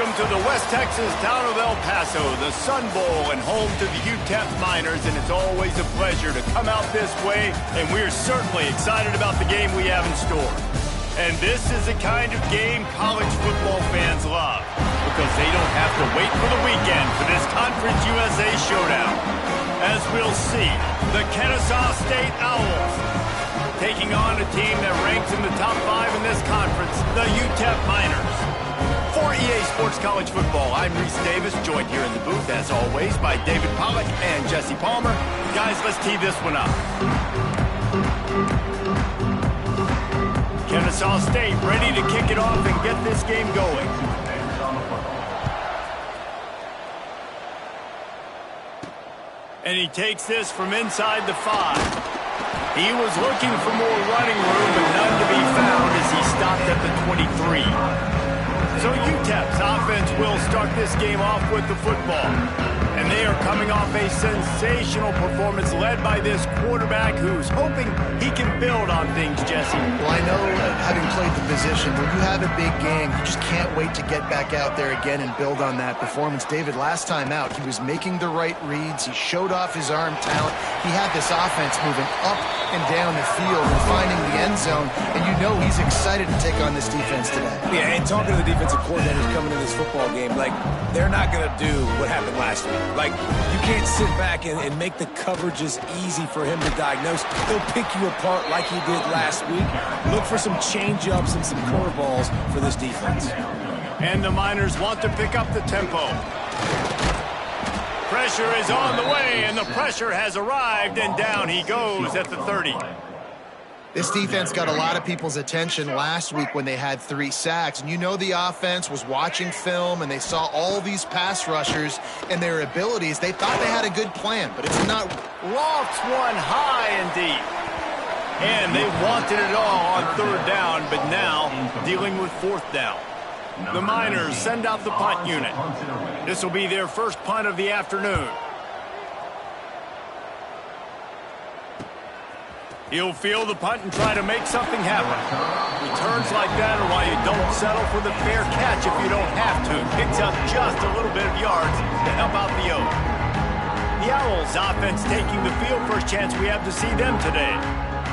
Welcome to the West Texas town of El Paso, the Sun Bowl, and home to the UTEP Miners, and it's always a pleasure to come out this way, and we're certainly excited about the game we have in store. And this is the kind of game college football fans love, because they don't have to wait for the weekend for this Conference USA showdown. As we'll see, the Kennesaw State Owls taking on a team that ranks in the top 5 in this conference, the UTEP Miners. For EA Sports College Football, I'm Reese Davis, joined here in the booth, as always, by David Pollack and Jesse Palmer. Guys, let's tee this one up. Kennesaw State ready to kick it off and get this game going. And he takes this from inside the 5. He was looking for more running room, but none to be found as he stopped at the 23. So UTEP's offense will start this game off with the football. And they are coming off a sensational performance led by this quarterback who's hoping he can build on things, Jesse. Well, I know, having played the position, when you have a big game, you just can't wait to get back out there again and build on that performance. David, last time out, he was making the right reads. He showed off his arm talent. He had this offense moving up and down the field and finding the end zone. And you know he's excited to take on this defense today. Yeah, and talking to the defensive coordinators coming in this football game, like, they're not going to do what happened last week. Like, you can't sit back and make the coverages easy for him to diagnose. He'll pick you apart like he did last week. Look for some change-ups and some curveballs for this defense. And the Miners want to pick up the tempo. Pressure is on the way, and the pressure has arrived, and down he goes at the 30. This defense got a lot of people's attention last week when they had 3 sacks. And you know the offense was watching film, and they saw all these pass rushers and their abilities. They thought they had a good plan, but it's not. Lofts one high and deep. And they wanted it all on 3rd down, but now dealing with 4th down. The Miners send out the punt unit. This will be their first punt of the afternoon. He'll field the punt and try to make something happen. Returns like that are why you don't settle for the fair catch if you don't have to. Picks up just a little bit of yards to help out the Oak. The Owls offense taking the field, first chance we have to see them today.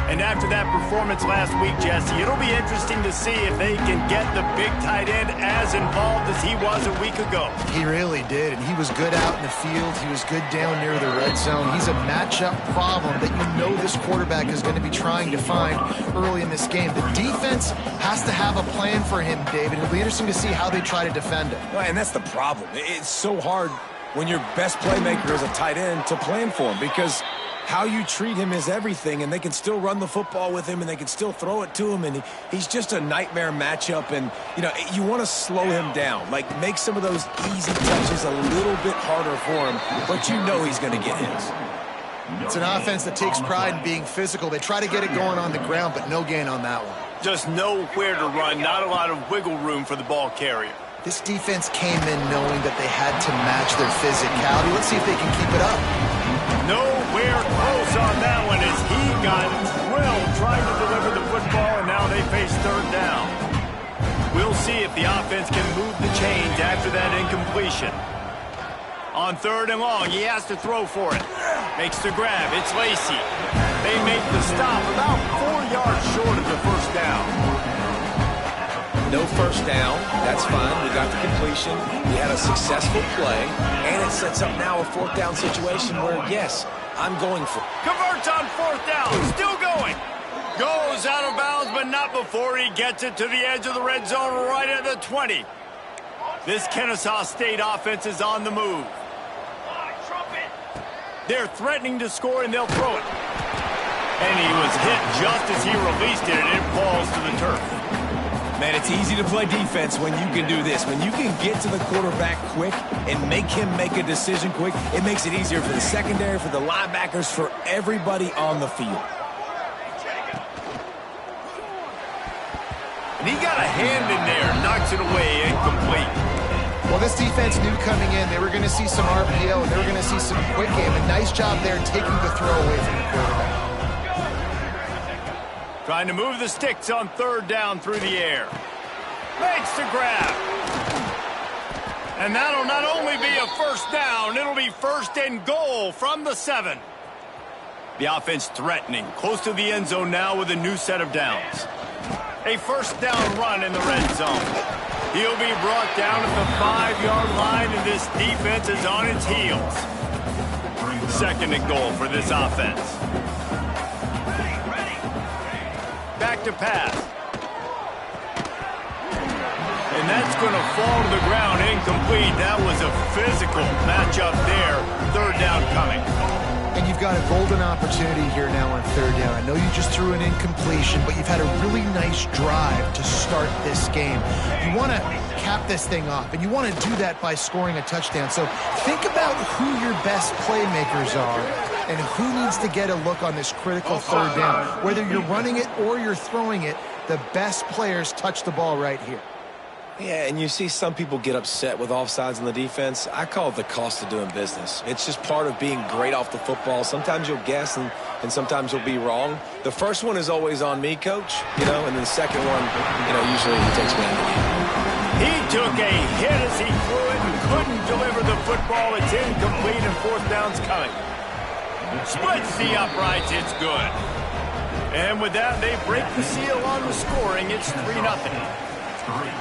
And after that performance last week, Jesse, it'll be interesting to see if they can get the big tight end as involved as he was a week ago. He really did, and he was good out in the field. He was good down near the red zone. He's a matchup problem that you know this quarterback is going to be trying to find early in this game. The defense has to have a plan for him, David. It'll be interesting to see how they try to defend him. Well, and that's the problem. It's so hard when your best playmaker is a tight end to plan for him, because how you treat him is everything, and they can still run the football with him, and they can still throw it to him, and he's just a nightmare matchup. And, you know, you want to slow him down, like make some of those easy touches a little bit harder for him, but you know he's going to get his. It's an offense that takes pride in being physical. They try to get it going on the ground, but no gain on that one. Just nowhere to run, not a lot of wiggle room for the ball carrier. This defense came in knowing that they had to match their physicality. Let's see if they can keep it up. Nowhere close on that one as he got drilled trying to deliver the football, and now they face 3rd down. We'll see if the offense can move the chains after that incompletion. On 3rd and long, he has to throw for it. Makes the grab. It's Lacey. They make the stop about 4 yards short of the 1st down. No 1st down. That's fine. We got the completion. We had a successful play. And it sets up now a 4th down situation where, yes, I'm going for it. Converts on 4th down. Still going. Goes out of bounds, but not before he gets it to the edge of the red zone right at the 20. This Kennesaw State offense is on the move. They're threatening to score, and they'll throw it. And he was hit just as he released it, and it falls to the turf. Man, it's easy to play defense when you can do this. When you can get to the quarterback quick and make him make a decision quick, it makes it easier for the secondary, for the linebackers, for everybody on the field. And he got a hand in there, knocks it away, incomplete. Well, this defense knew coming in they were going to see some RPO, and they were going to see some quick game. A nice job there taking the throw away from the quarterback. Trying to move the sticks on 3rd down through the air. Makes the grab. And that'll not only be a first down, it'll be first and goal from the 7. The offense threatening, close to the end zone now with a new set of downs. A first down run in the red zone. He'll be brought down at the 5-yard line, and this defense is on its heels. Second and goal for this offense. Back to pass. And that's going to fall to the ground, incomplete. That was a physical matchup there. Third down coming. And you've got a golden opportunity here now on third down. I know you just threw an incompletion, but you've had a really nice drive to start this game. You want to cap this thing off, and you want to do that by scoring a touchdown. So think about who your best playmakers are and who needs to get a look on this critical third down. Whether you're running it or you're throwing it, the best players touch the ball right here. Yeah, and you see some people get upset with offsides in the defense. I call it the cost of doing business. It's just part of being great off the football. Sometimes you'll guess and sometimes you'll be wrong. The first one is always on me, Coach, and then the second one, usually he takes me out of the game. He took a hit as he threw it and couldn't deliver the football. It's incomplete and fourth down's coming. Splits the uprights, it's good. And with that, they break the seal on the scoring. It's 3-0.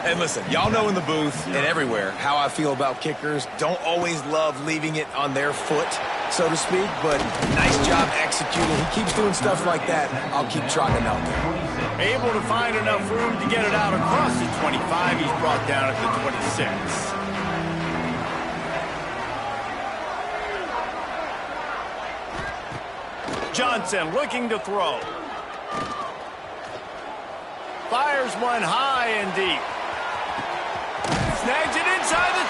And listen, y'all know in the booth and everywhere how I feel about kickers. Don't always love leaving it on their foot, so to speak, but nice job executing. He keeps doing stuff like that. I'll keep trotting him out there. Able to find enough room to get it out across the 25. He's brought down at the 26. Johnson looking to throw. Fires one high and deep. Snags it inside the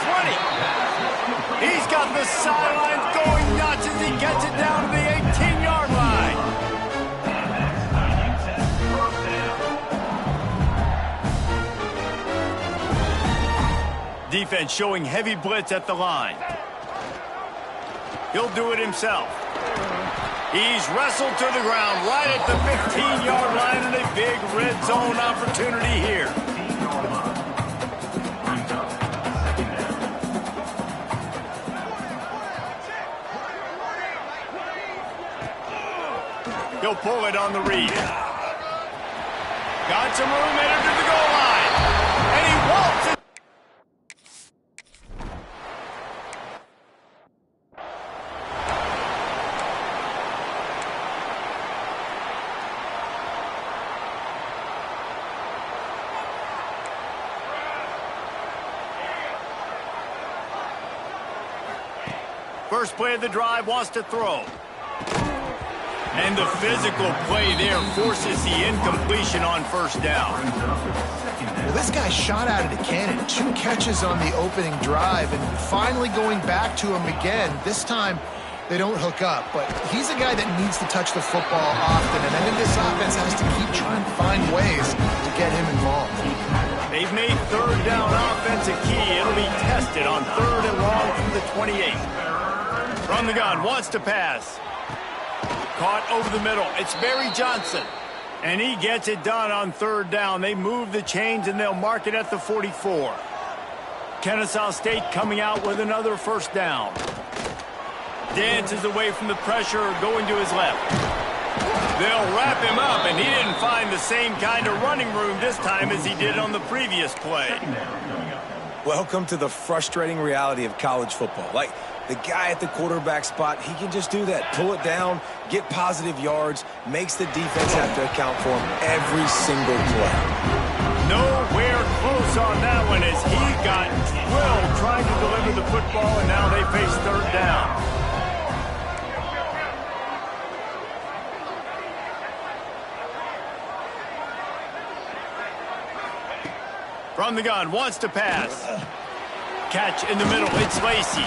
20. He's got the sidelines going nuts as he gets it down to the 18-yard line. Defense showing heavy blitz at the line. He'll do it himself. He's wrestled to the ground right at the 15-yard line, and a big red zone opportunity here. He'll pull it on the read. Got some room, headed to the goal line. And he walks it. First play of the drive, wants to throw. And the physical play there forces the incompletion on first down. Well, this guy shot out of the cannon. 2 catches on the opening drive, and finally going back to him again. This time, they don't hook up, but he's a guy that needs to touch the football often, and I think this offense has to keep trying to find ways to get him involved. They've made third down offense a key. It'll be tested on third and long from the 28. From the gun, wants to pass. Caught over the middle. It's Barry Johnson. And he gets it done on third down. They move the chains, and they'll mark it at the 44. Kennesaw State coming out with another first down. Dances away from the pressure, going to his left. They'll wrap him up, and he didn't find the same kind of running room this time as he did on the previous play. Welcome to the frustrating reality of college football. Like, the guy at the quarterback spot, he can just do that. Pull it down, get positive yards, makes the defense have to account for him every single play. Nowhere close on that one as he got drilled trying to deliver the football, and now they face third down. From the gun, wants to pass. Catch in the middle, it's Lacey.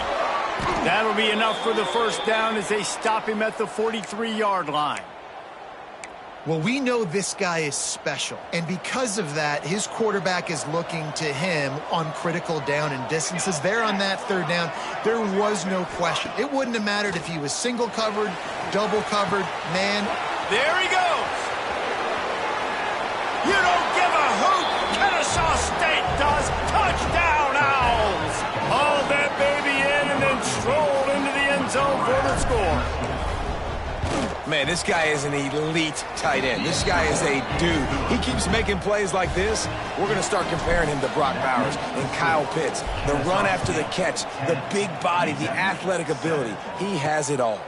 That'll be enough for the first down as they stop him at the 43-yard line. Well, we know this guy is special, and because of that, his quarterback is looking to him on critical down and distances. There on that third down, there was no question. It wouldn't have mattered if he was single covered, double covered, man. There he goes. You don't give a hoot. Kennesaw State does. Touchdown, Owls. Oh, score. Man, this guy is an elite tight end. This guy is a dude. He keeps making plays like this. We're going to start comparing him to Brock Bowers and Kyle Pitts. The run after the catch, the big body, the athletic ability. He has it all.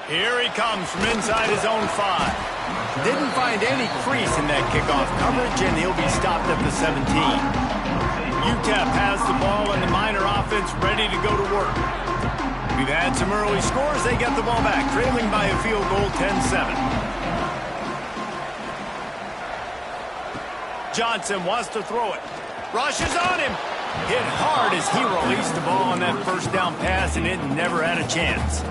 Here he comes from inside his own 5. Didn't find any crease in that kickoff coverage, and he'll be stopped at the 17. UTEP has the ball, and the Miner offense ready to go to work. We've had some early scores. They get the ball back, trailing by a field goal, 10-7. Johnson wants to throw it. Rushes on him. Hit hard as he released the ball on that first down pass, and it never had a chance.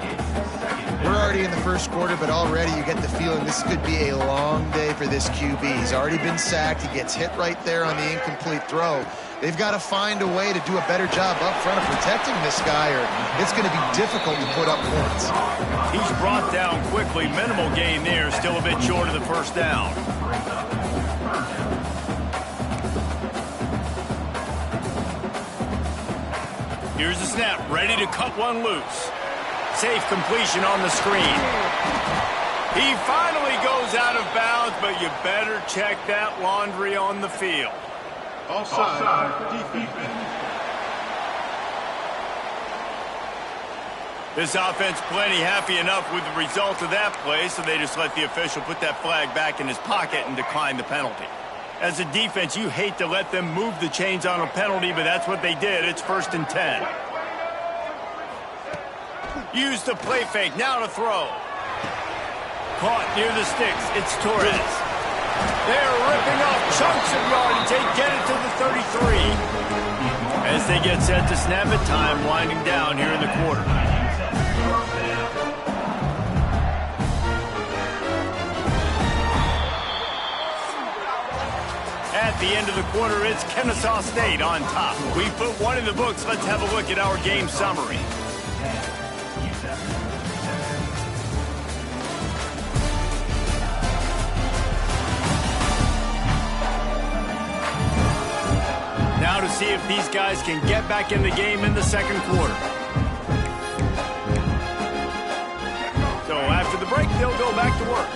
We're already in the first quarter, but already you get the feeling this could be a long day for this QB. He's already been sacked. He gets hit right there on the incomplete throw. They've got to find a way to do a better job up front of protecting this guy, or it's going to be difficult to put up points. He's brought down quickly. Minimal gain there. Still a bit short of the first down. Here's the snap. Ready to cut one loose. Safe completion on the screen. He finally goes out of bounds, but you better check that laundry on the field. Offside. Defense. This offense plenty happy enough with the result of that play, so they just let the official put that flag back in his pocket and decline the penalty. As a defense, you hate to let them move the chains on a penalty, but that's what they did. It's 1st and 10. Use the play fake, now to throw. Caught near the sticks, it's Torres. They're ripping off chunks of yardage. They get it to the 33. As they get set to snap it, time winding down here in the quarter. At the end of the quarter, it's Kennesaw State on top. We put one in the books. Let's have a look at our game summary. Now to see if these guys can get back in the game in the second quarter. So after the break, they'll go back to work.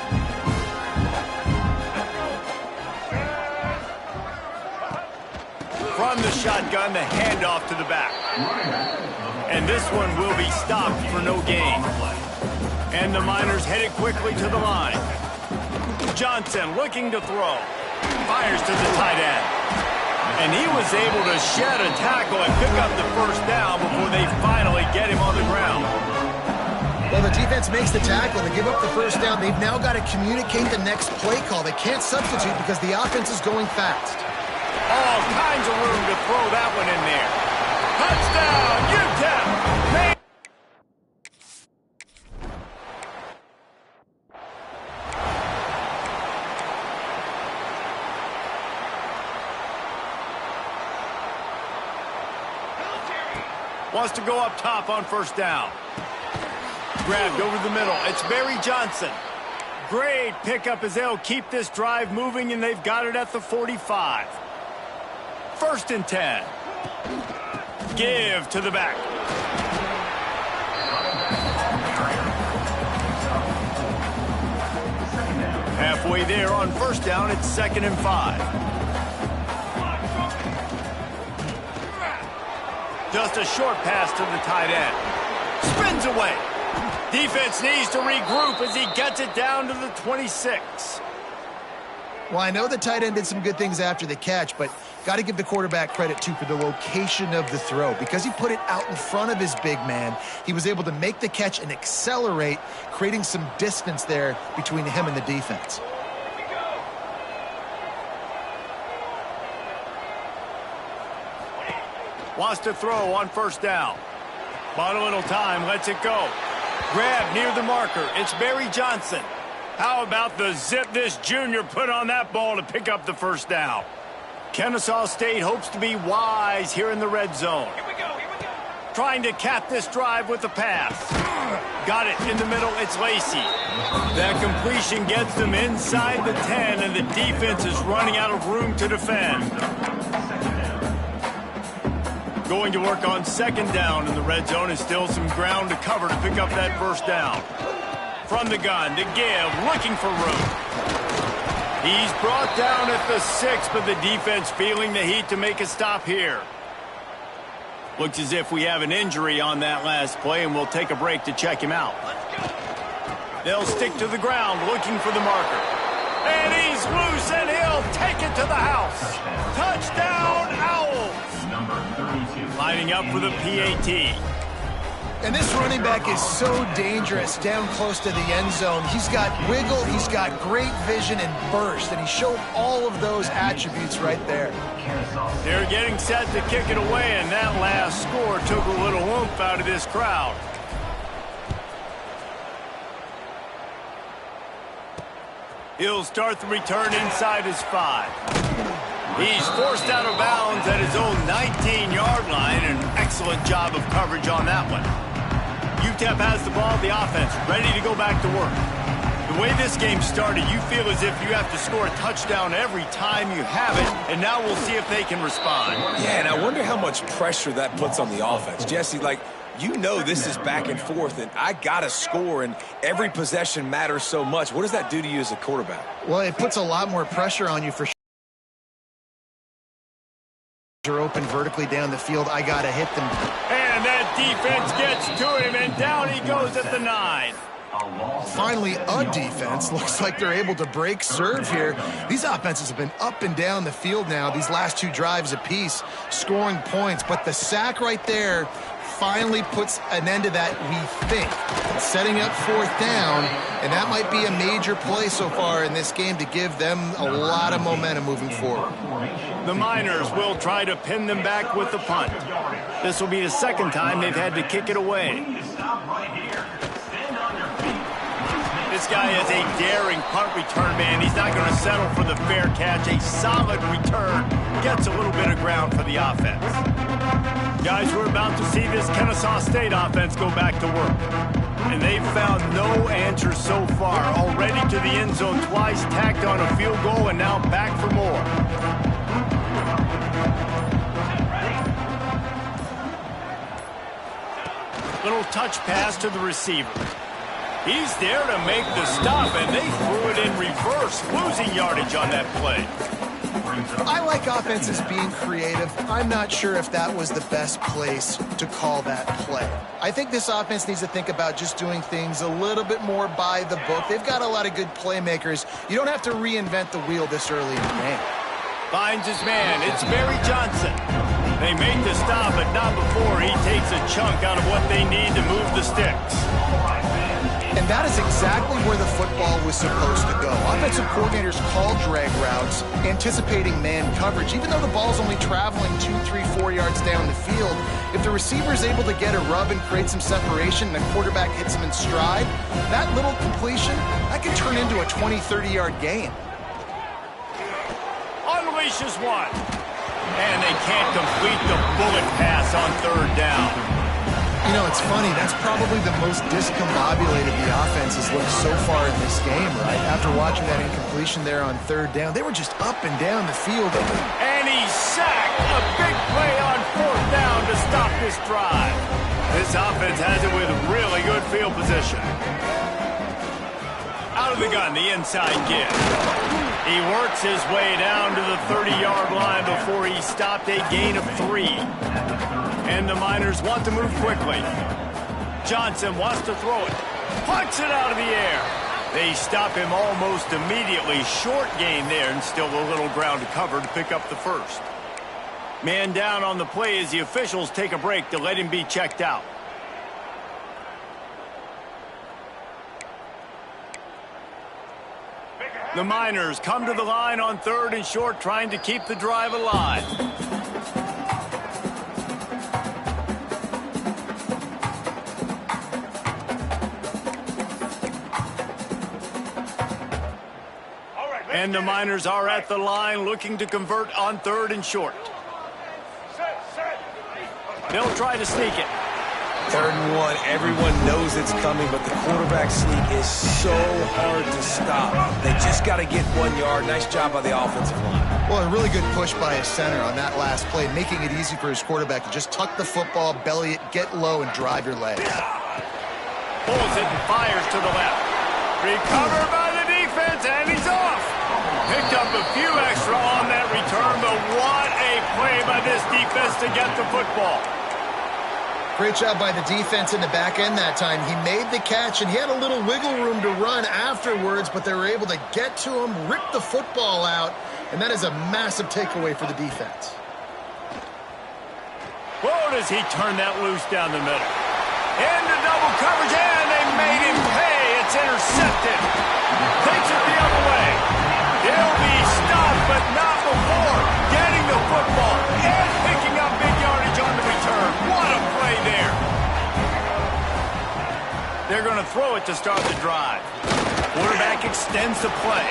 From the shotgun, the handoff to the back. And this one will be stopped for no gain. And the Miners headed quickly to the line. Johnson looking to throw. Fires to the tight end. And he was able to shed a tackle and pick up the first down before they finally get him on the ground. Well, the defense makes the tackle. They give up the first down. They've now got to communicate the next play call. They can't substitute because the offense is going fast. All kinds of room to throw that one in there. Touchdown, UTEP! Wants to go up top on first down. Grabbed over the middle. It's Barry Johnson. Great pickup as they'll keep this drive moving, and they've got it at the 45. 1st and 10. Give to the back. Halfway there on first down, it's 2nd and 5. Just a short pass to the tight end. Spins away. Defense needs to regroup as he gets it down to the 26. Well, I know the tight end did some good things after the catch, but got to give the quarterback credit, too, for the location of the throw. Because he put it out in front of his big man, he was able to make the catch and accelerate, creating some distance there between him and the defense. Wants to throw on first down. Bought a little time, lets it go. Grab near the marker. It's Barry Johnson. How about the zip this junior put on that ball to pick up the first down? Kennesaw State hopes to be wise here in the red zone. Here we go. Trying to cap this drive with a pass. Got it in the middle. It's Lacey. That completion gets them inside the 10, and the defense is running out of room to defend. Going to work on second down in the red zone, and still some ground to cover to pick up that first down. From the gun to give, looking for room. He's brought down at the 6, but the defense feeling the heat to make a stop here. Looks as if we have an injury on that last play, and we'll take a break to check him out. They'll stick to the ground, looking for the marker. And he's loose, and he'll take it to the house. Touchdown, Owls! Lining up for the PAT. And this running back is so dangerous down close to the end zone. He's got wiggle, he's got great vision and burst, and he showed all of those attributes right there. They're getting set to kick it away, and that last score took a little oomph out of this crowd. He'll start the return inside his 5. He's forced out of bounds at his own 19-yard line. An excellent job of coverage on that one. UTEP has the ball, the offense ready to go back to work. The way this game started, you feel as if you have to score a touchdown every time you have it, and now we'll see if they can respond. Yeah, and I wonder how much pressure that puts on the offense. Jesse, like, you know this is back and forth, and I got to score, and every possession matters so much. What does that do to you as a quarterback? Well, it puts a lot more pressure on you for sure. You're open vertically down the field. I got to hit them. And that defense gets to him, and down he goes at the 9. Finally, a defense. Looks like they're able to break serve here. These offenses have been up and down the field now, these last 2 drives apiece, scoring points. But the sack right there finally puts an end to that, we think. Setting up 4th down, and that might be a major play so far in this game to give them a lot of momentum moving forward. The Miners will try to pin them back with the punt. This will be the 2nd time they've had to kick it away. This guy is a daring punt return man. He's not going to settle for the fair catch. A solid return gets a little bit of ground for the offense. Guys, we're about to see this Kennesaw State offense go back to work. And they've found no answer so far. Already to the end zone twice, tacked on a field goal, and now back for more. Little touch pass to the receiver. He's there to make the stop, and they threw it in reverse, losing yardage on that play. I like offenses being creative. I'm not sure if that was the best place to call that play. I think this offense needs to think about just doing things a little bit more by the book. They've got a lot of good playmakers. You don't have to reinvent the wheel this early in the game. Finds his man. It's Barry Johnson. They make the stop, but not before he takes a chunk out of what they need to move the sticks. And that is exactly where the football was supposed to go. Offensive coordinators call drag routes, anticipating man coverage. Even though the ball's only traveling 2, 3, 4 yards down the field, if the receiver is able to get a rub and create some separation and the quarterback hits him in stride, that little completion, that can turn into a 20, 30-yard gain. Unleashes one. And they can't complete the bullet pass on 3rd down. You know, it's funny. That's probably the most discombobulated the offense has looked so far in this game, right? After watching that incompletion there on 3rd down, they were just up and down the field. And he's sacked. A big play on 4th down to stop this drive. This offense has it with really good field position. Out of the gun, the inside give. He works his way down to the 30-yard line before he stopped, a gain of 3. And the Miners want to move quickly. Johnson wants to throw it. Punts it out of the air. They stop him almost immediately. Short gain there, and still a little ground to cover to pick up the 1st. Man down on the play as the officials take a break to let him be checked out. The Miners come to the line on 3rd and short, trying to keep the drive alive. And the Miners are at the line looking to convert on 3rd and short. They'll try to sneak it. 3rd and 1, everyone knows it's coming, but the quarterback sneak is so hard to stop. They just just got to get 1 yard. Nice job by the offensive line. Well, a really good push by his center on that last play, making it easy for his quarterback to just tuck the football, belly it, get low, and drive your legs. Pulls it and fires to the left. Recovered by the defense, and he's off. Picked up a few extra on that return, but what a play by this defense to get the football. Great job by the defense in the back end that time. He made the catch, and he had a little wiggle room to run afterwards, but they were able to get to him, rip the football out, and that is a massive takeaway for the defense. Whoa, does he turn that loose down the middle. Into double coverage, and they made him pay. It's intercepted. Takes it the other way. He'll be stopped, but not before getting the football and picking up big yardage on the return. What a play there. They're going to throw it to start the drive. Quarterback extends the play.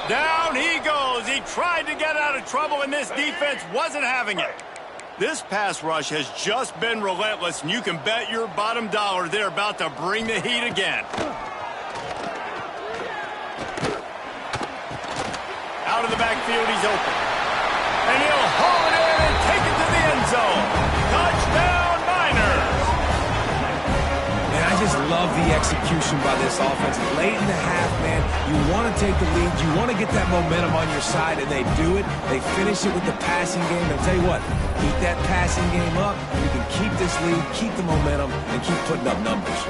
Down he goes. He tried to get out of trouble, and this defense wasn't having it. This pass rush has just been relentless, and you can bet your bottom dollar they're about to bring the heat again. Out of the backfield, he's open. And he'll haul it in and take it to the end zone. Touchdown, Niners! Man, I just love the execution by this offense. Late in the half, man, you want to take the lead. You want to get that momentum on your side, and they do it. They finish it with the passing game. I'll tell you what, keep that passing game up. You can keep this lead, keep the momentum, and keep putting up numbers.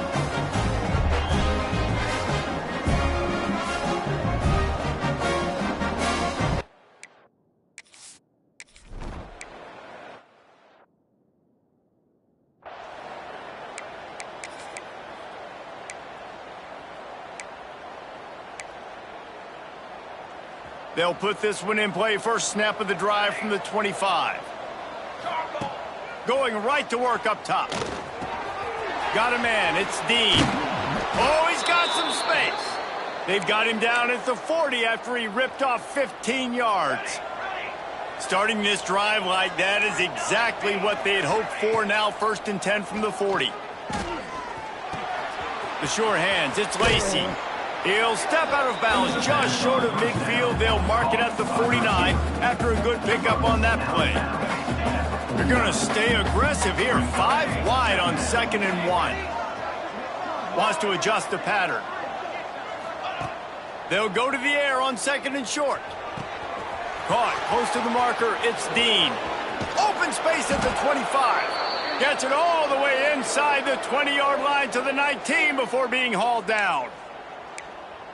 They'll put this one in play. First snap of the drive from the 25. Going right to work up top. Got a man. It's Dean. Oh, he's got some space. They've got him down at the 40 after he ripped off 15 yards. Starting this drive like that is exactly what they had hoped for. Now 1st and 10 from the 40. The sure hands. It's Lacey. He'll step out of bounds just short of midfield. They'll mark it at the 49 after a good pickup on that play. They're going to stay aggressive here. 5 wide on 2nd and 1. Wants to adjust the pattern. They'll go to the air on 2nd and short. Caught close to the marker. It's Dean. Open space at the 25. Gets it all the way inside the 20-yard line to the 19 before being hauled down.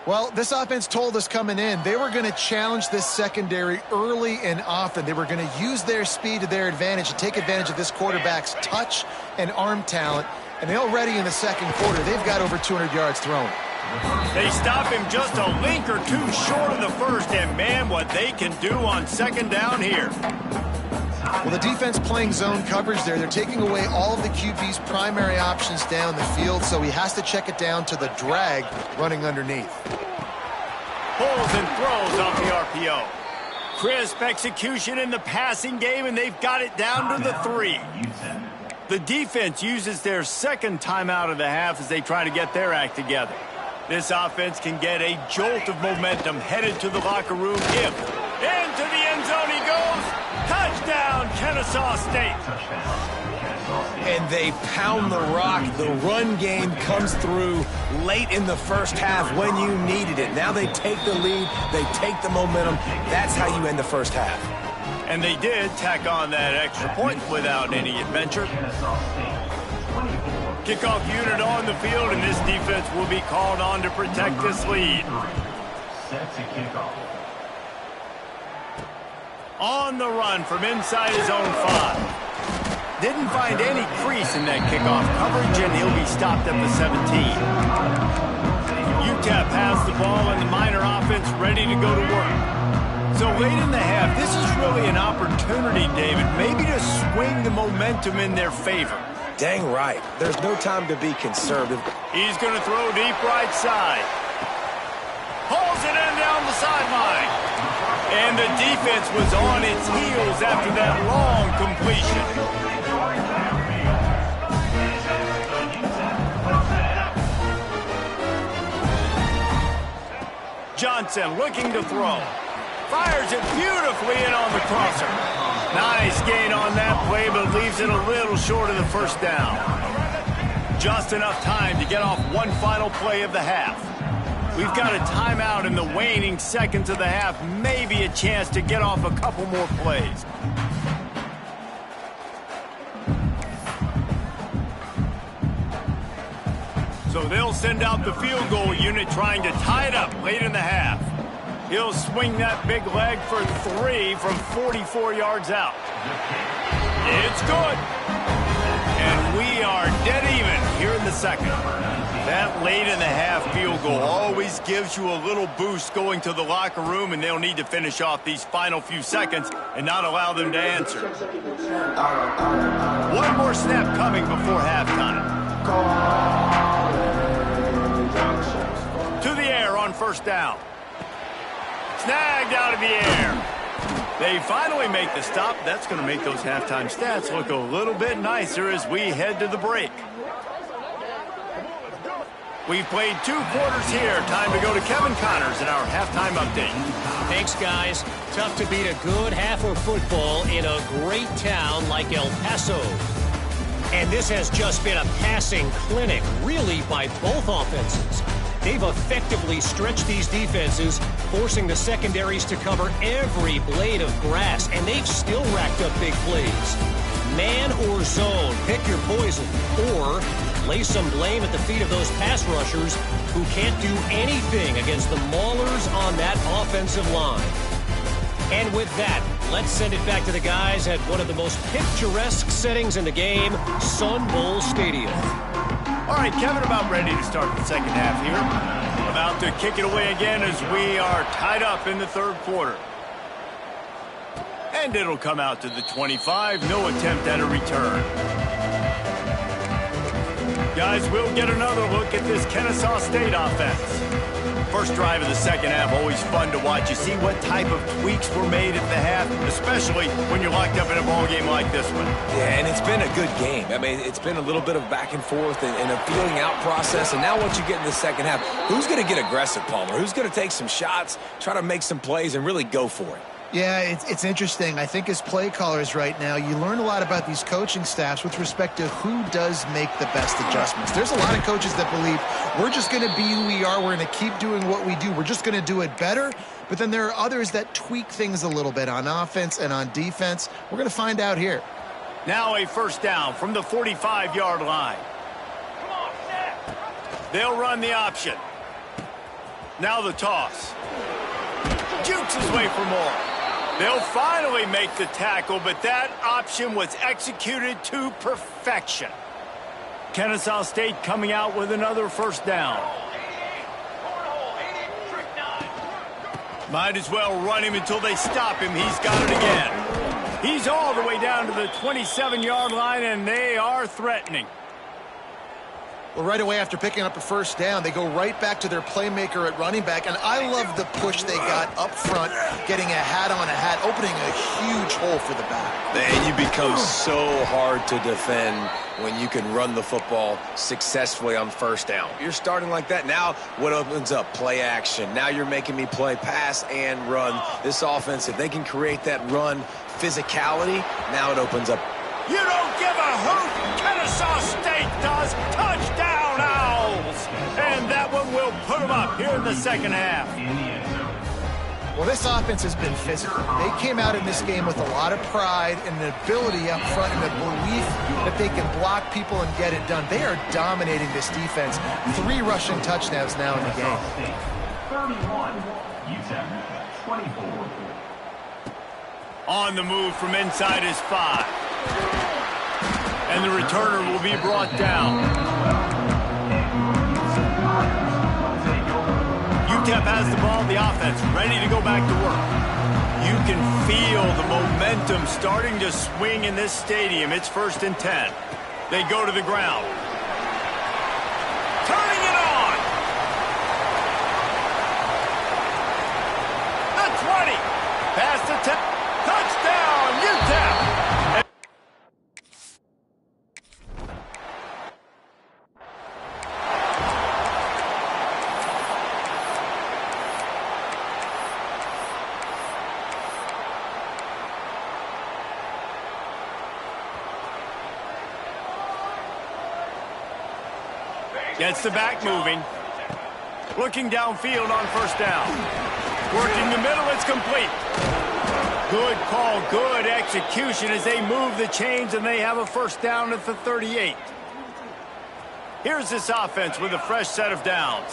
Well, this offense told us coming in they were going to challenge this secondary early and often. They were going to use their speed to their advantage and take advantage of this quarterback's touch and arm talent. And already in the second quarter, they've got over 200 yards thrown. They stop him just a link or two short of the first, and man, what they can do on 2nd down here. Well, the defense playing zone coverage there. They're taking away all of the QB's primary options down the field, so he has to check it down to the drag running underneath. Pulls and throws off the RPO. Crisp execution in the passing game, and they've got it down to the 3. The defense uses their 2nd timeout of the half as they try to get their act together. This offense can get a jolt of momentum headed to the locker room if into the end zone he goes. Touchdown, Kennesaw State. And they pound the rock. The run game comes through late in the first half when you needed it. Now they take the lead. They take the momentum. That's how you end the first half. And they did tack on that extra point without any adventure. Kickoff unit on the field, and this defense will be called on to protect this lead. Set to kick off. On the run from inside his own 5. Didn't find any crease in that kickoff coverage, and he'll be stopped at the 17. UTEP has the ball, and the Miner offense ready to go to work. So late in the half, this is really an opportunity, David, maybe to swing the momentum in their favor. Dang right. There's no time to be conservative. He's going to throw deep right side. Pulls it in down the sideline. And the defense was on its heels after that long completion. Johnson looking to throw. Fires it beautifully in on the crosser. Nice gain on that play, but leaves it a little short of the first down. Just enough time to get off one final play of the half. We've got a timeout in the waning seconds of the half. Maybe a chance to get off a couple more plays. So they'll send out the field goal unit trying to tie it up late in the half. He'll swing that big leg for 3 from 44 yards out. It's good. And we are dead even here in the second. That late in the half field goal always gives you a little boost going to the locker room, and they'll need to finish off these final few seconds and not allow them to answer. One more snap coming before halftime. To the air on first down. Snagged out of the air. They finally make the stop. That's going to make those halftime stats look a little bit nicer as we head to the break. We've played 2 quarters here. Time to go to Kevin Connors in our halftime update. Thanks, guys. Tough to beat a good half of football in a great town like El Paso. And this has just been a passing clinic, really, by both offenses. They've effectively stretched these defenses, forcing the secondaries to cover every blade of grass, and they've still racked up big plays. Man or zone, pick your poison, or lay some blame at the feet of those pass rushers who can't do anything against the maulers on that offensive line. And with that, let's send it back to the guys at one of the most picturesque settings in the game, Sun Bowl Stadium. All right, Kevin, about ready to start the second half here. About to kick it away again as we are tied up in the third quarter. And it'll come out to the 25. No attempt at a return. Guys, we'll get another look at this Kennesaw State offense. First drive of the second half, always fun to watch. You see what type of tweaks were made at the half, especially when you're locked up in a ball game like this one. Yeah, and it's been a good game. I mean, it's been a little bit of back and forth and a feeling out process. And now what you get in the second half, who's going to get aggressive, Palmer? Who's going to take some shots, try to make some plays, and really go for it? Yeah, it's interesting. I think as play callers right now, you learn a lot about these coaching staffs with respect to who does make the best adjustments. There's a lot of coaches that believe we're just going to be who we are. We're going to keep doing what we do. We're just going to do it better. But then there are others that tweak things a little bit on offense and on defense. We're going to find out here. Now a first down from the 45-yard line. They'll run the option. Now the toss. Jukes his way for more. They'll finally make the tackle, but that option was executed to perfection. Kennesaw State coming out with another first down. Might as well run him until they stop him. He's got it again. He's all the way down to the 27-yard line, and they are threatening. Well, right away after picking up a first down, they go right back to their playmaker at running back. And I love the push they got up front, getting a hat on a hat, opening a huge hole for the back. And you become so hard to defend when you can run the football successfully on first down. You're starting like that. Now what opens up? Play action. Now you're making me play pass and run. This offense, if they can create that run physicality, now it opens up. You don't give a hoot. Kennesaw State does. Touchdown, Owls. And that one will put them up here in the second half. Well, this offense has been physical. They came out in this game with a lot of pride and an ability up front and a belief that they can block people and get it done. They are dominating this defense. 3 rushing touchdowns now in the game. 31, UTEP 24. On the move from inside his 5. And the returner will be brought down. UTEP has the ball, the offense ready to go back to work. You can feel the momentum starting to swing in this stadium. It's 1st and 10. They go to the ground. Turning it on. The 20. Past the 10. Touchdown, UTEP. Gets the back moving. Looking downfield on first down. Working the middle, it's complete. Good call, good execution as they move the chains and they have a first down at the 38. Here's this offense with a fresh set of downs.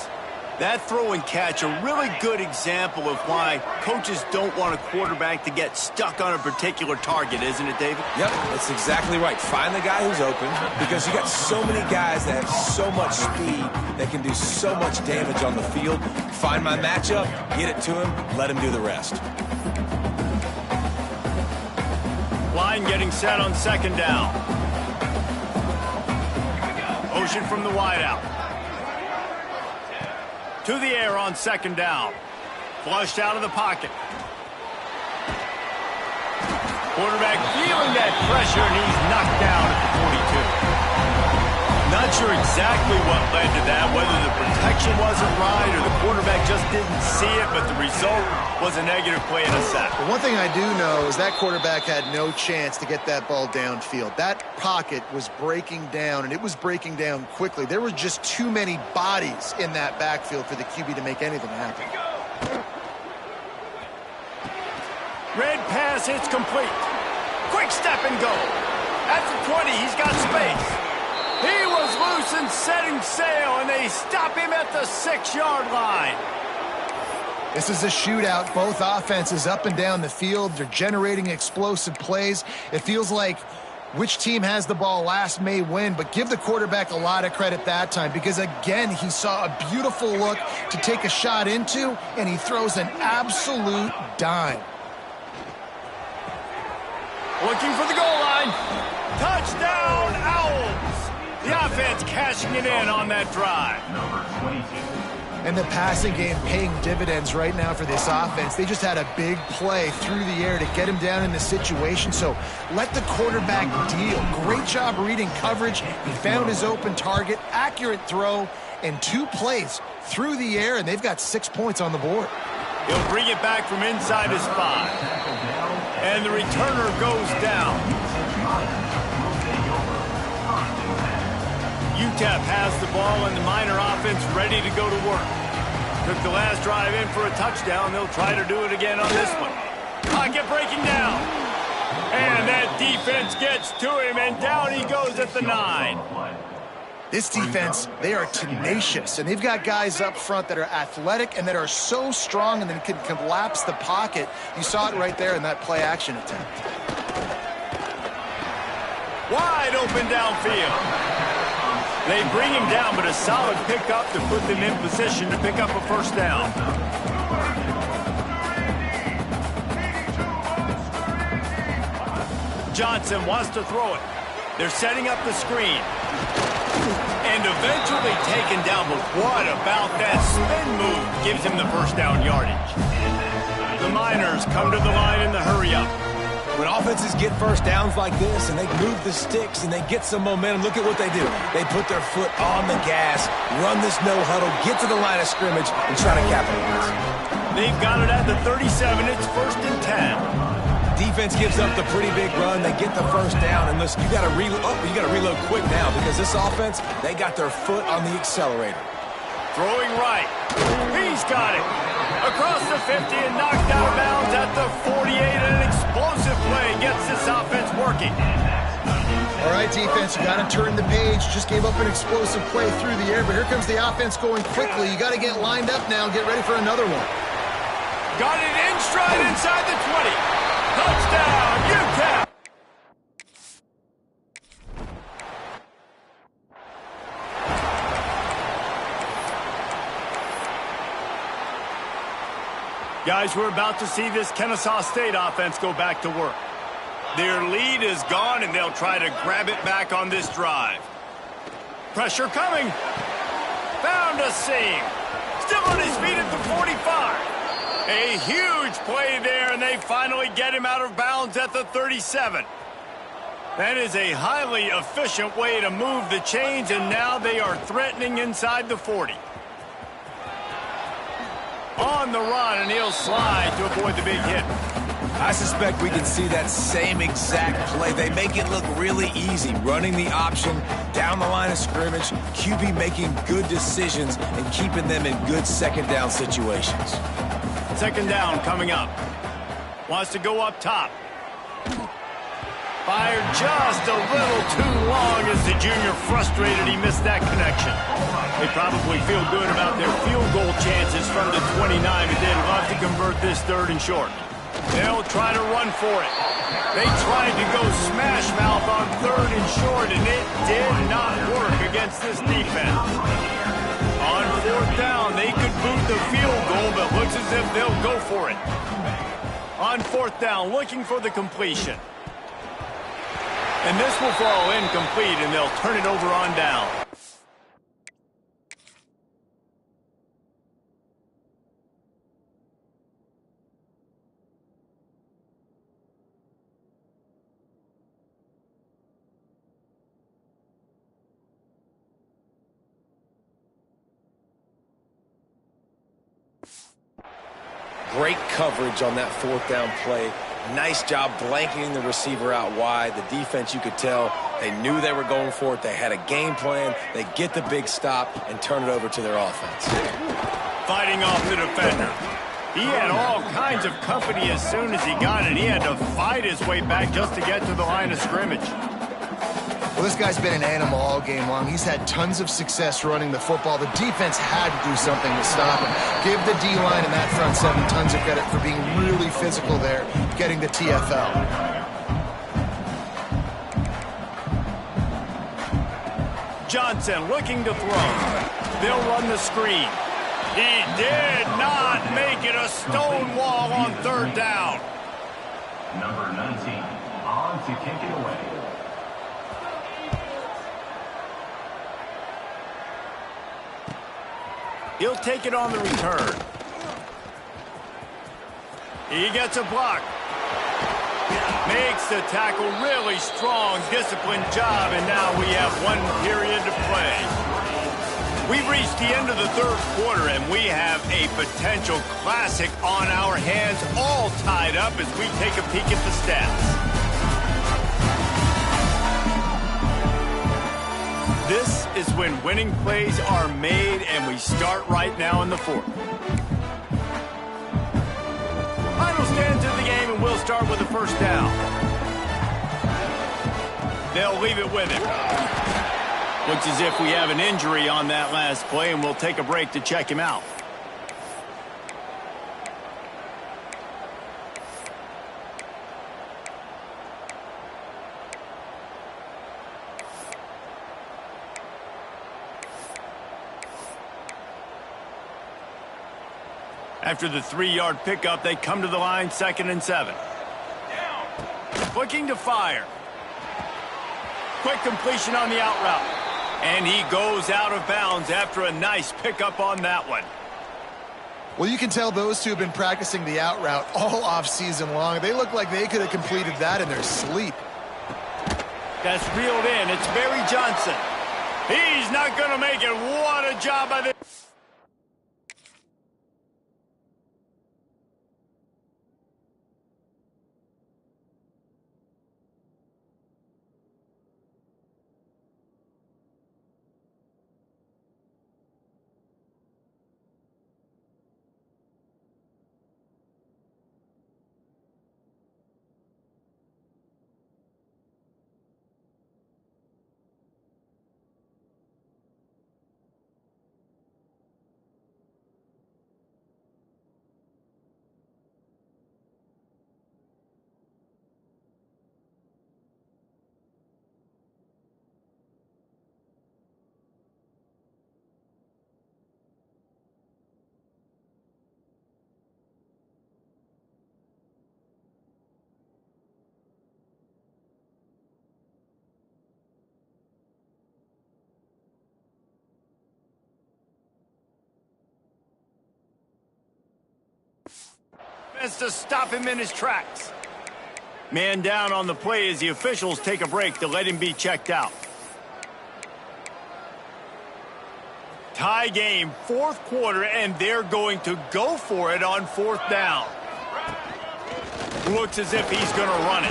That throw and catch, a really good example of why coaches don't want a quarterback to get stuck on a particular target, isn't it, David? Yep, that's exactly right. Find the guy who's open because you got so many guys that have so much speed that can do so much damage on the field. Find my matchup, get it to him, let him do the rest. Line getting set on second down. Motion from the wideout. To the air on second down. Flushed out of the pocket. Quarterback feeling that pressure, and he's knocked down at the 42. Not sure exactly what led to that, whether the protection wasn't right or the quarterback just didn't see it, but the result was a negative play and a sack. But one thing I do know is that quarterback had no chance to get that ball downfield. That pocket was breaking down, and it was breaking down quickly. There were just too many bodies in that backfield for the QB to make anything happen. Red pass hits complete. Quick step and go. At the 20, he's got space. He was loose and setting sail, and they stop him at the 6-yard line. This is a shootout. Both offenses up and down the field. They're generating explosive plays. It feels like which team has the ball last may win, but give the quarterback a lot of credit that time because, again, he saw a beautiful look to take a shot into, and he throws an absolute dime. Looking for the goal line. Touchdown, Owls. The offense cashing it in on that drive. Number 22. And the passing game paying dividends right now for this offense. They just had a big play through the air to get him down in the situation. So let the quarterback deal. Great job reading coverage. He found his open target, accurate throw, and 2 plays through the air, and they've got 6 points on the board. He'll bring it back from inside his 5. And the returner goes down. UTEP has the ball and the Miner offense ready to go to work. Took the last drive in for a touchdown. They'll try to do it again on this one. Pocket breaking down. And that defense gets to him, and down he goes at the 9. This defense, they are tenacious, and they've got guys up front that are athletic and that are so strong and then can collapse the pocket. You saw it right there in that play-action attempt. Wide open downfield. They bring him down, but a solid pickup to put them in position to pick up a first down. Johnson wants to throw it. They're setting up the screen. And eventually taken down, but what about that spin move gives him the first down yardage. The Miners come to the line in the hurry-up. When offenses get first downs like this and they move the sticks and they get some momentum, look at what they do. They put their foot on the gas, run this no-huddle, get to the line of scrimmage, and try to capitalize. They've got it at the 37. It's 1st and 10. Defense gives up the pretty big run. They get the first down, and listen, you got to reload quick now because this offense, they got their foot on the accelerator. Throwing right. He's got it. Across the 50 and knocked out of bounds at the 48. An explosive play gets this offense working. All right, defense, you got to turn the page. Just gave up an explosive play through the air, but here comes the offense going quickly. You got to get lined up now and get ready for another one. Got it in stride inside the 20. Touchdown, UTEP. Guys, we're about to see this Kennesaw State offense go back to work. Their lead is gone, and they'll try to grab it back on this drive. Pressure coming. Found a seam. Still on his feet at the 45. A huge play there, and they finally get him out of bounds at the 37. That is a highly efficient way to move the chains, and now they are threatening inside the 40. On the run, and he'll slide to avoid the big hit. I suspect we can see that same exact play. They make it look really easy, running the option down the line of scrimmage, QB making good decisions and keeping them in good second down situations. Second down coming up. Wants to go up top. Fired just a little too long as the junior frustrated he missed that connection. They probably feel good about their field goal chances from the 29, but they'd love to convert this third and short. They'll try to run for it. They tried to go smash mouth on third and short, and it did not work against this defense. On fourth down, they could boot the field goal, but looks as if they'll go for it. On fourth down, looking for the completion. And this will fall incomplete, and they'll turn it over on down. Great coverage on that fourth down play. Nice job blanketing the receiver out wide. The defense, you could tell, they knew they were going for it. They had a game plan. They get the big stop and turn it over to their offense. Fighting off the defender. He had all kinds of company as soon as he got it. He had to fight his way back just to get to the line of scrimmage. Well, this guy's been an animal all game long. He's had tons of success running the football. The defense had to do something to stop him. Give the D-line and that front seven tons of credit for being really physical there, getting the TFL. Johnson looking to throw. They'll run the screen. He did not make it a stone wall on third down. Number 19 on to kick it away. He'll take it on the return. He gets a block. Makes the tackle really strong, disciplined job, and now we have 1 period to play. We've reached the end of the third quarter, and we have a potential classic on our hands, all tied up as we take a peek at the stats. This is when winning plays are made, and we start right now in the fourth. Final stands of the game, and we'll start with the first down. They'll leave it with him. Looks as if we have an injury on that last play, and we'll take a break to check him out. After the 3-yard pickup, they come to the line, 2nd and 7. Looking to fire. Quick completion on the out route. And he goes out of bounds after a nice pickup on that one. Well, you can tell those two have been practicing the out route all off season long. They look like they could have completed that in their sleep. That's reeled in. It's Barry Johnson. He's not going to make it. What a job by the... to stop him in his tracks. Man down on the play as the officials take a break to let him be checked out. Tie game, fourth quarter, and they're going to go for it on fourth down. Looks as if he's going to run it.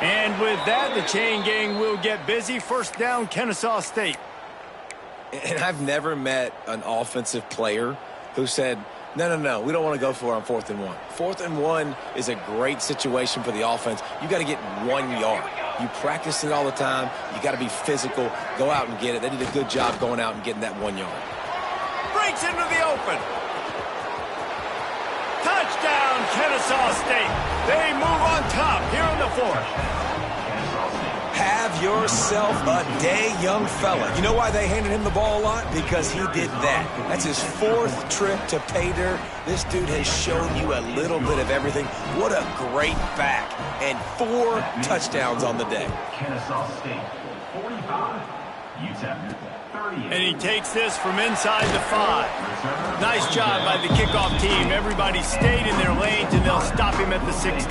And with that, the chain gang will get busy. First down, Kennesaw State. And I've never met an offensive player who said, no, we don't want to go for it on 4th and 1. 4th and 1 is a great situation for the offense. You got to get 1 yard. You practice it all the time. You got to be physical. Go out and get it. They did a good job going out and getting that 1 yard. Breaks into the open. Touchdown, Kennesaw State. They move on top here in the fourth. Have yourself a day, young fella. You know why they handed him the ball a lot? Because he did that. That's his 4th trip to pay dirt. This dude has shown you a little bit of everything. What a great back. And 4 touchdowns on the day. Kennesaw State, 45. UTEP, 38. And he takes this from inside the 5. Nice job by the kickoff team. Everybody stayed in their lanes, and they'll stop him at the 16.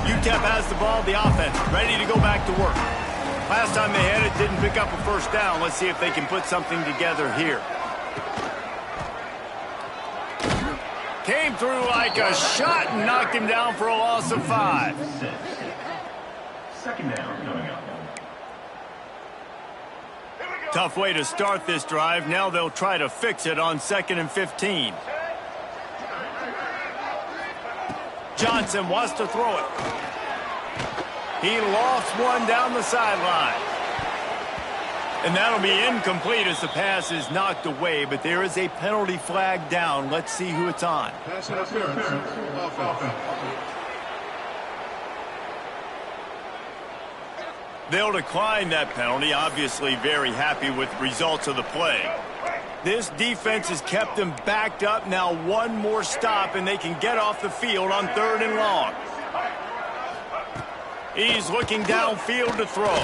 UTEP has the ball, the offense, ready to go back to work. Last time they had it, didn't pick up a first down. Let's see if they can put something together here. Came through like a shot and knocked him down for a loss of 5. Second down coming up. Tough way to start this drive. Now they'll try to fix it on 2nd and 15. Johnson wants to throw it. He lost one down the sideline. And that'll be incomplete as the pass is knocked away, but there is a penalty flag down. Let's see who it's on. Pass interference. Offense. They'll decline that penalty, obviously very happy with the results of the play. This defense has kept them backed up. Now one more stop, and they can get off the field on 3rd and long. He's looking downfield to throw.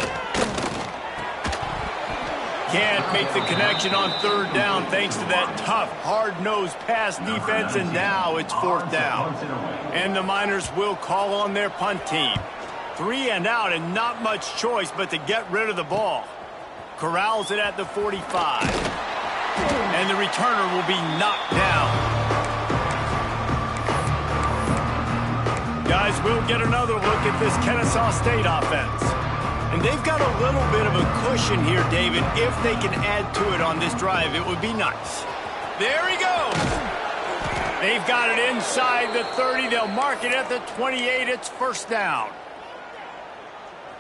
Can't make the connection on 3rd down thanks to that tough, hard-nosed pass defense, and now it's 4th down. And the Miners will call on their punt team. 3 and out, and not much choice but to get rid of the ball. Corrals it at the 45. And the returner will be knocked down. Guys, we'll get another look at this Kennesaw State offense. And they've got a little bit of a cushion here, David. If they can add to it on this drive, it would be nice. There he goes. They've got it inside the 30. They'll mark it at the 28. It's first down.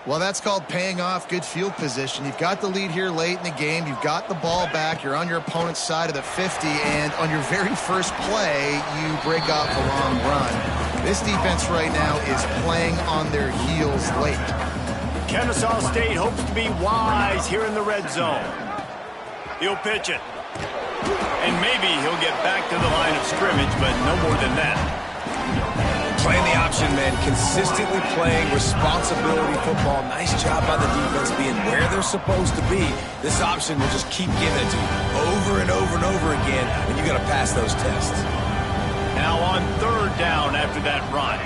Well, that's called paying off good field position. You've got the lead here late in the game. You've got the ball back. You're on your opponent's side of the 50, and on your very first play, you break off a long run. This defense right now is playing on their heels late. Kennesaw State hopes to be wise here in the red zone. He'll pitch it. And maybe he'll get back to the line of scrimmage, but no more than that. Playing the option, man. Consistently playing responsibility football. Nice job by the defense being where they're supposed to be. This option will just keep giving it to you over and over and over again, and you got to pass those tests. Now on 3rd down after that run.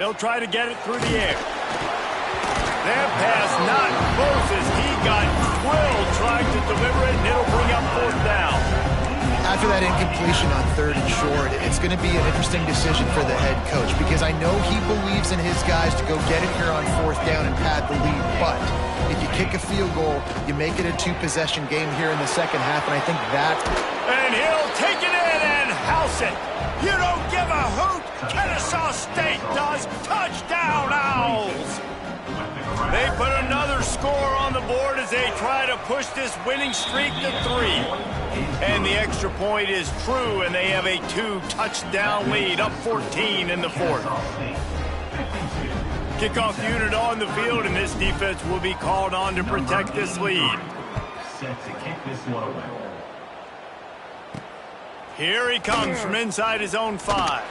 They'll try to get it through the air. That pass not close as he got drilled trying to deliver it, and it'll bring up 4th down. After that incompletion on 3rd and short, it's going to be an interesting decision for the head coach because I know he believes in his guys to go get it here on 4th down and pad the lead. But if you kick a field goal, you make it a 2-possession game here in the second half, and I think that... And he'll take it in and house it. You don't give a hoot. Kennesaw State does. Touchdown, Owls. They put another score on the board as they try to push this winning streak to 3. And the extra point is true, and they have a 2-touchdown lead, up 14 in the 4th. Kickoff unit on the field, and this defense will be called on to protect this lead. Set to kick this one away. Here he comes from inside his own 5.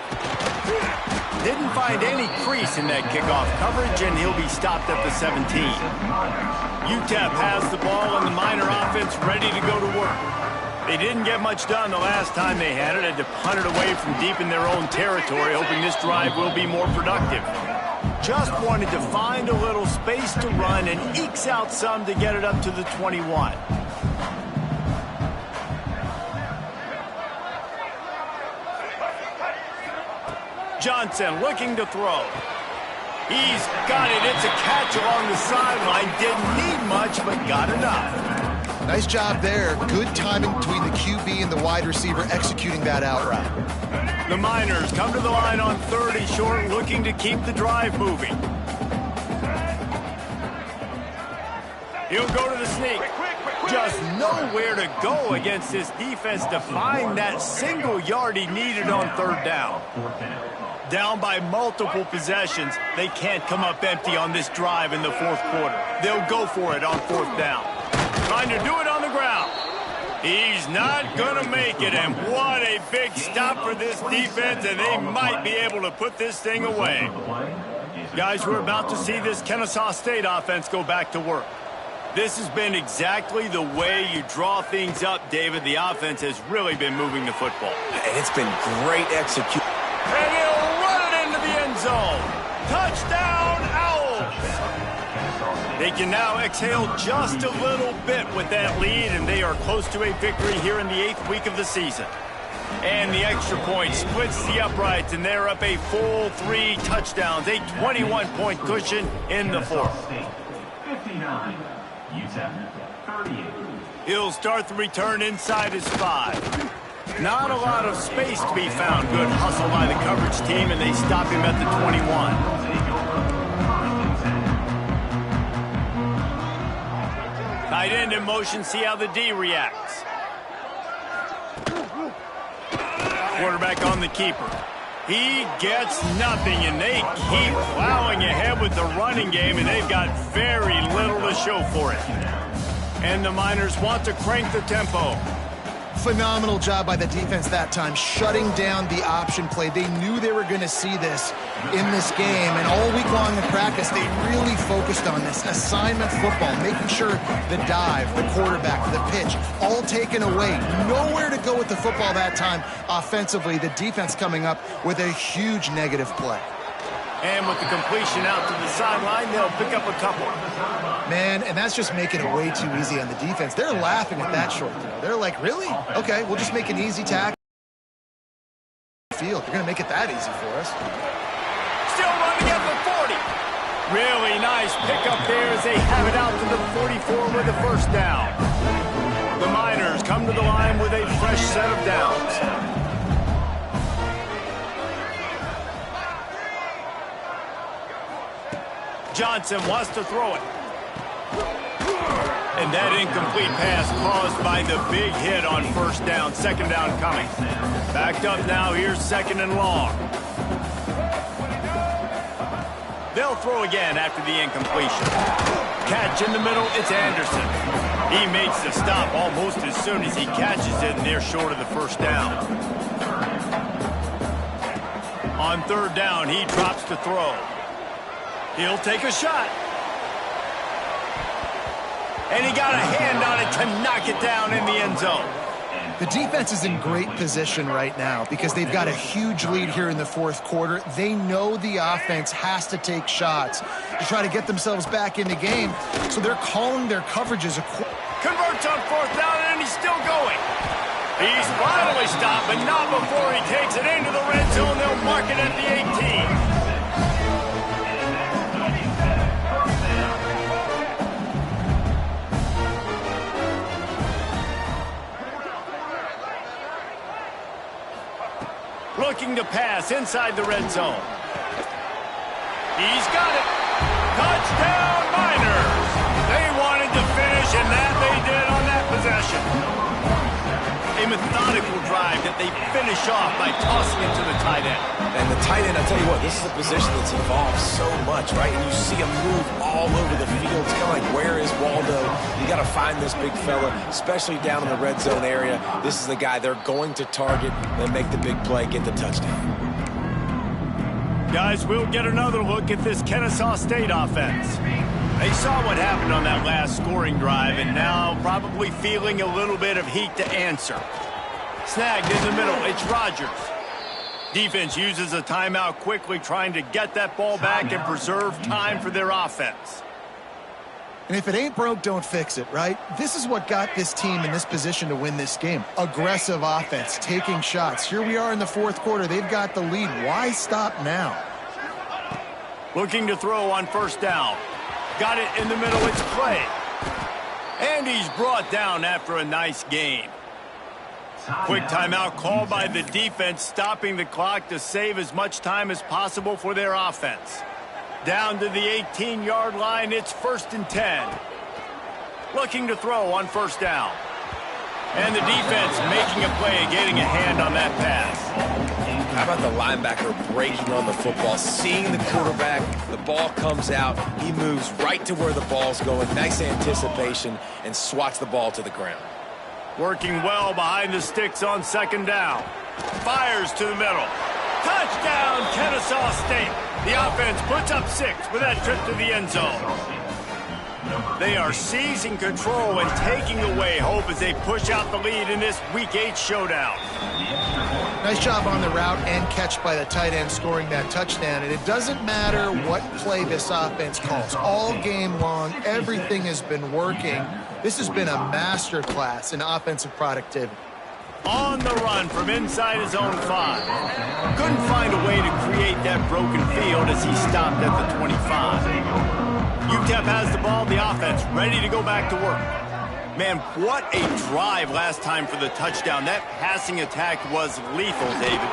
Didn't find any crease in that kickoff coverage, and he'll be stopped at the 17. UTEP has the ball, and the Miner offense ready to go to work. They didn't get much done the last time they had it. Had to punt it away from deep in their own territory, hoping this drive will be more productive. just wanted to find a little space to run and ekes out some to get it up to the 21. Johnson looking to throw. He's got it. It's a catch along the sideline. Didn't need much, but got enough. Nice job there. Good timing between the QB and the wide receiver executing that out route. The Miners come to the line on 3rd and short, looking to keep the drive moving. He'll go to the sneak. Just nowhere to go against this defense to find that single yard he needed on 3rd down. Down by multiple possessions, they can't come up empty on this drive in the 4th quarter. They'll go for it on 4th down. Trying to do it on the ground. He's not going to make it, and what a big stop for this defense, and they might be able to put this thing away. Guys, we're about to see this Kennesaw State offense go back to work. This has been exactly the way you draw things up, David. The offense has really been moving the football. And it's been great execution. And he'll run it into the end zone. Touchdown, Owls! They can now exhale just a little bit with that lead, and they are close to a victory here in the 8th week of the season. And the extra point splits the uprights, and they're up a full 3 touchdowns, a 21-point cushion in the 4th. 59, UTEP 38. He'll start the return inside his 5. Not a lot of space to be found. Good hustle by the coverage team, and they stop him at the 21. Tight end in motion, see how the D reacts. Quarterback on the keeper. He gets nothing, and they keep plowing ahead with the running game, and they've got very little to show for it. And the Miners want to crank the tempo. Phenomenal job by the defense that time, shutting down the option play. They knew they were going to see this in this game, and all week long in practice, they really focused on this assignment football, making sure the dive, the quarterback, the pitch, all taken away. Nowhere to go with the football that time offensively. The defense coming up with a huge negative play. And with the completion out to the sideline, they'll pick up a couple. Man, and that's just making it way too easy on the defense. They're laughing at that short throw. They're like, really? Okay, we'll just make an easy tackle. Field. You're going to make it that easy for us. Still running at the 40. Really nice pickup there as they have it out to the 44 with the 1st down. The Miners come to the line with a fresh set of downs. Johnson wants to throw it. And that incomplete pass caused by the big hit on 1st down. 2nd down coming. Backed up now. Here's 2nd and long. They'll throw again after the incompletion. Catch in the middle. It's Anderson. He makes the stop almost as soon as he catches it, and they're short of the 1st down. On 3rd down, he drops to throw. He'll take a shot. And he got a hand on it to knock it down in the end zone. The defense is in great position right now because they've got a huge lead here in the 4th quarter. They know the offense has to take shots to try to get themselves back in the game, so they're calling their coverages. Converts on 4th down, and he's still going. He's finally stopped, but not before he takes it into the red zone. They'll mark it at the 18. Looking to pass inside the red zone. He's got it. Touchdown, Miners. They wanted to finish, and that they did on that possession. A methodical drive that they finish off by tossing it to the tight end. And the tight end, I'll tell you what, this is a position that's evolved so much, right? And you see him move all over the field. It's kind of like, where is Waldo? You got to find this big fella, especially down in the red zone area. This is the guy they're going to target, then make the big play, get the touchdown. Guys, we'll get another look at this Kennesaw State offense. They saw what happened on that last scoring drive, and now probably feeling a little bit of heat to answer. Snagged in the middle, it's Rodgers. Defense uses a timeout quickly, trying to get that ball back and preserve time for their offense. And if it ain't broke, don't fix it, right? This is what got this team in this position to win this game. Aggressive offense, taking shots. Here we are in the fourth quarter. They've got the lead. Why stop now? Looking to throw on first down. Got it in the middle. It's Clay. And he's brought down after a nice gain. Quick timeout called by the defense, stopping the clock to save as much time as possible for their offense. Down to the 18-yard line, it's 1st and 10. Looking to throw on first down. And the defense making a play, getting a hand on that pass. How about the linebacker breaking on the football, seeing the quarterback, the ball comes out, he moves right to where the ball's going, nice anticipation, and swats the ball to the ground. Working well behind the sticks on second down. Fires to the middle. Touchdown, Kennesaw State. The offense puts up 6 with that trip to the end zone. They are seizing control and taking away hope as they push out the lead in this Week 8 showdown. Nice job on the route and catch by the tight end scoring that touchdown. And it doesn't matter what play this offense calls. All game long, everything has been working. This has been a masterclass in offensive productivity. On the run from inside his own 5. Couldn't find a way to create that broken field as he stopped at the 25. UTEP has the ball, the offense ready to go back to work. Man, what a drive last time for the touchdown. That passing attack was lethal, David.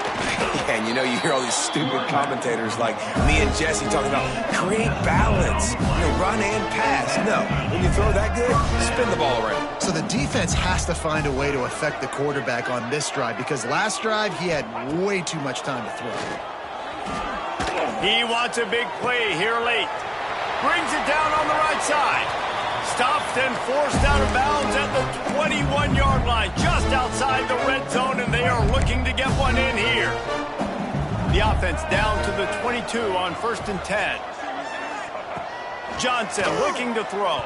And you know, you hear all these stupid commentators like me and Jesse talking about create balance, run and pass. No, when you throw that good, spin the ball around. So the defense has to find a way to affect the quarterback on this drive, because last drive he had way too much time to throw. He wants a big play here late. Brings it down on the right side. Stopped and forced out of bounds at the 21-yard line, just outside the red zone, and they are looking to get one in here. The offense down to the 22 on 1st and 10. Johnson looking to throw.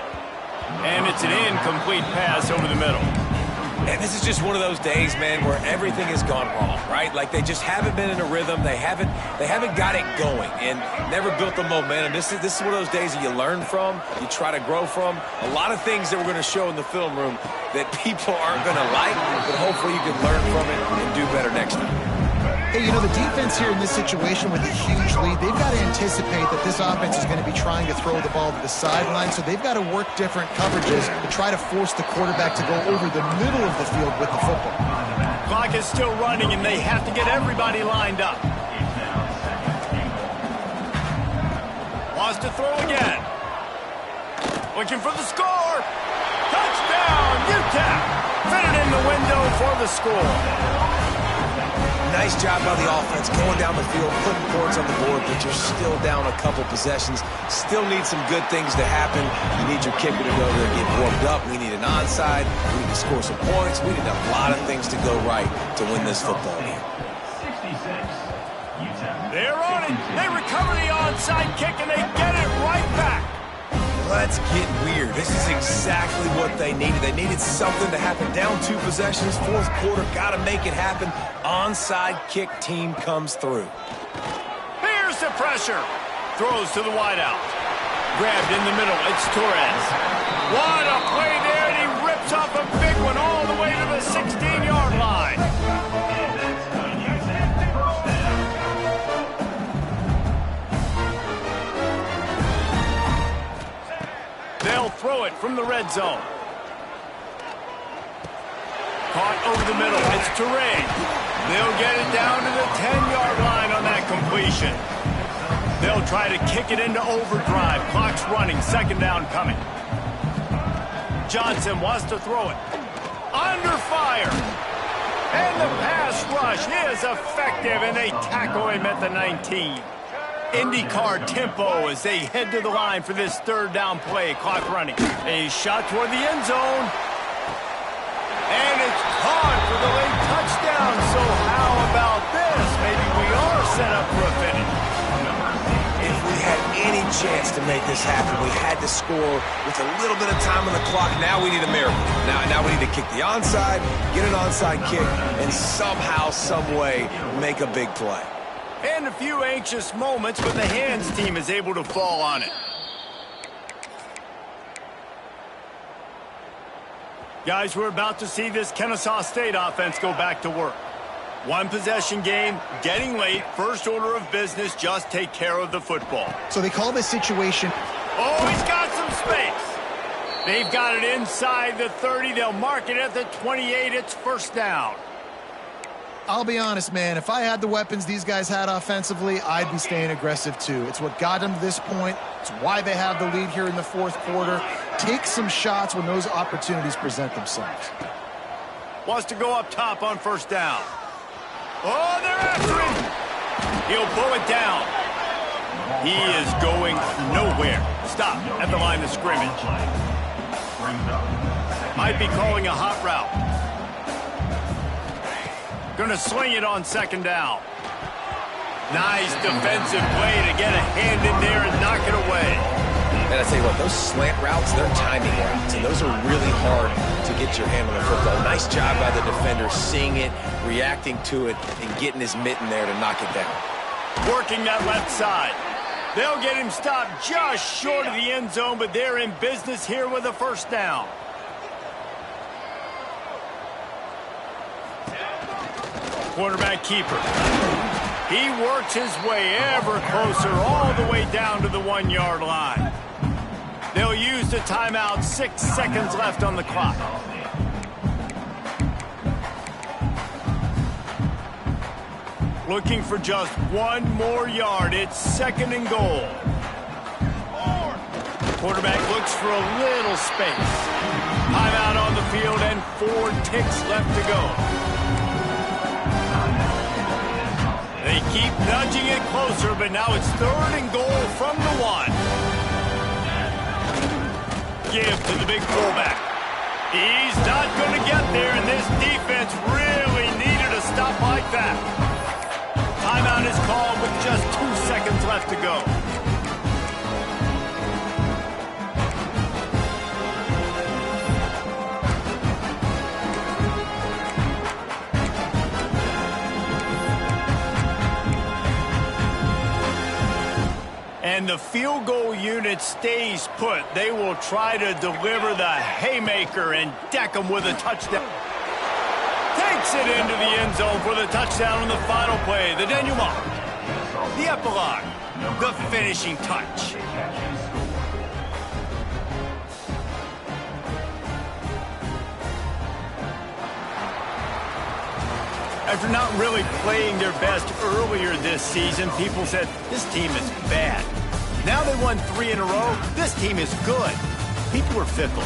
And it's an incomplete pass over the middle. And this is just one of those days, man, where everything has gone wrong, right? Like they just haven't been in a rhythm. They haven't got it going and never built the momentum. This is one of those days that you learn from, you try to grow from. A lot of things that we're going to show in the film room that people aren't going to like, but hopefully you can learn from it and do better next time. Hey, the defense here in this situation with a huge lead, they've got to anticipate that this offense is going to be trying to throw the ball to the sideline, so they've got to work different coverages to try to force the quarterback to go over the middle of the field with the football. Clock is still running, and they have to get everybody lined up. Wants to throw again. Looking for the score. Touchdown, UTEP. Fit it in the window for the score. Nice job by the offense going down the field, putting points on the board, but you're still down a couple possessions. Still need some good things to happen. You need your kicker to go there and get warmed up. We need an onside. We need to score some points. We need a lot of things to go right to win this football game. They're on it. They recover the onside kick, and they get it right back. Let's get weird. This is exactly what they needed. They needed something to happen. Down 2 possessions, fourth quarter, got to make it happen. Onside kick team comes through. Here's the pressure. Throws to the wideout. Grabbed in the middle. It's Torres. What a play there, and he rips off a big one all the way to the 16-yard line. They'll throw it from the red zone. Caught over the middle. It's Teray. They'll get it down to the 10-yard line on that completion. They'll try to kick it into overdrive. Clock's running. Second down coming. Johnson wants to throw it. Under fire. And the pass rush is effective, and they tackle him at the 19. IndyCar tempo as they head to the line for this third down play. Clock running. A shot toward the end zone. And it's caught for the late touchdown. So how about this? Maybe we are set up for a finish. If we had any chance to And a few anxious moments, but the hands team is able to fall on it. Guys, we're about to see this Kennesaw State offense go back to work. One possession game, getting late, first order of business, just take care of the football. So they call this situation. Oh, he's got some space. They've got it inside the 30. They'll mark it at the 28. It's first down. I'll be honest, man, if I had the weapons these guys had offensively, I'd be staying aggressive too. It's what got them to this point. It's why they have the lead here in the fourth quarter. Take some shots when those opportunities present themselves. Wants to go up top on first down. Oh, they're after him. He'll pull it down. He is going nowhere. Stop at the line of scrimmage. Might be calling a hot route. Gonna sling it on second down. Nice defensive play to get a hand in there and knock it away. And I tell you what, those slant routes, they're timing routes, and those are really hard to get your hand on the football. Nice job by the defender seeing it, reacting to it, and getting his mitten there to knock it down. Working that left side. They'll get him stopped just short of the end zone, but they're in business here with a first down. Quarterback keeper. He works his way ever closer all the way down to the 1-yard line. They'll use the timeout, 6 seconds left on the clock. Looking for just one more yard. It's second and goal. Quarterback looks for a little space. Timeout on the field and 4 ticks left to go. They keep nudging it closer, but now it's third and goal from the 1. Give to the big fullback. He's not going to get there, and this defense really needed a stop like that. Timeout is called with just 2 seconds left to go. And the field goal unit stays put. They will try to deliver the haymaker and deck them with a touchdown. Takes it into the end zone for the touchdown on the final play. The denouement, the epilogue, the finishing touch. After not really playing their best earlier this season, people said, this team is bad. Now they won 3 in a row. This team is good. People are fickle.